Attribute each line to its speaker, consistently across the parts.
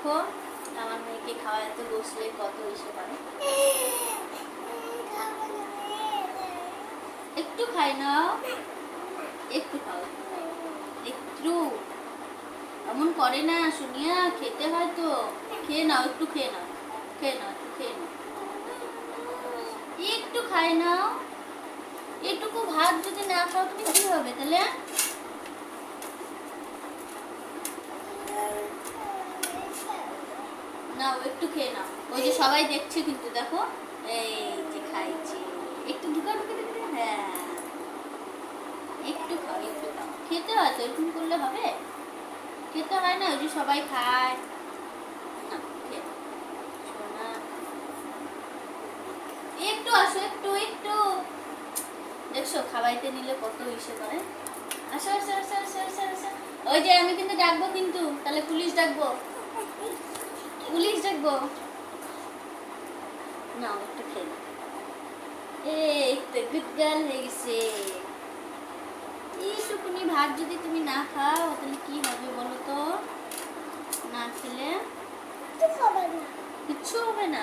Speaker 1: দেখো আমার মেয়েকে খাওয়াতে বসলে কত ইসে করে। একটু খাই নাও, একটু খাও, একটু এমন করে না শুনিয়া, খেতে হয় তো। খেয়ে নাও, একটু খেয়ে নাও, খেয়ে নাও, একটু খেয়ে নাও, একটু খাই নাও। এটুকু ভাত যদি না খাও তুমি কি হবে তাহলে? নাও একটু খেয়ে নাও, ওই যে সবাই দেখছে কিন্তু দেখো, এই যে খাইছে, একটু ঢুকা ঢুকে ঢুকে, হ্যাঁ একটু খাও, একটু খাও, খেতে হয় তো, এরকম করলে হবে? খেতে হয় না, ওই যে সবাই খায় না। খেয়ে নাও, সোনা। একটু আসো, একটু একটু, দেখছো খাওয়াইতে নিলে কত ইসে করে। আসো আসো আসো আসো আসো আসো। ওই যে আমি কিন্তু ডাকবো, কিন্তু তাহলে পুলিশ ডাকবো, পুলিশ ডাকবো। নাও একটু খেয়ে নাও। এই তো গুড গার্ল হয়ে গেছে। এইটুকুনি ভাত যদি তুমি না খাও তাহলে কি হবে বলো তো? না খেলে কিচ্ছু হবে না, কিছু হবে না।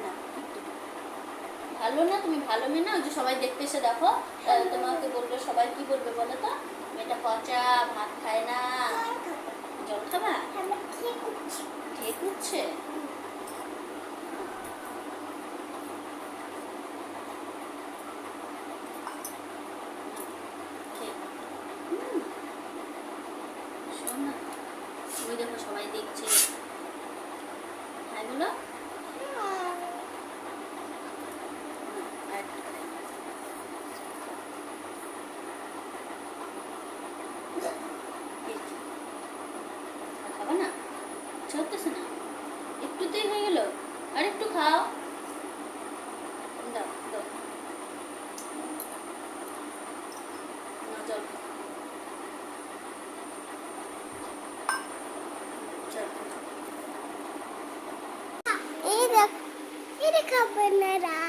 Speaker 1: না, একটু ভালো না, তুমি ভালো মেয়ে না, ওই যে সবাই দেখতে এসে দেখো, তাহলে তোমাকে বলবে, সবাই কি বলবে বলো তো? মেয়েটা পচা, ভাত খায় না। জল খাবা? ঠিক হচ্ছে। শোন না, ওই দেখো সবাই দেখছে, এগুলো খাবা না, ইচ্ছা হতেছে না, একটুতেই হয়ে গেল, আর একটু খাও। দাও দাও, না জল খাও, জল খাও।
Speaker 2: এটা খাবে না রা।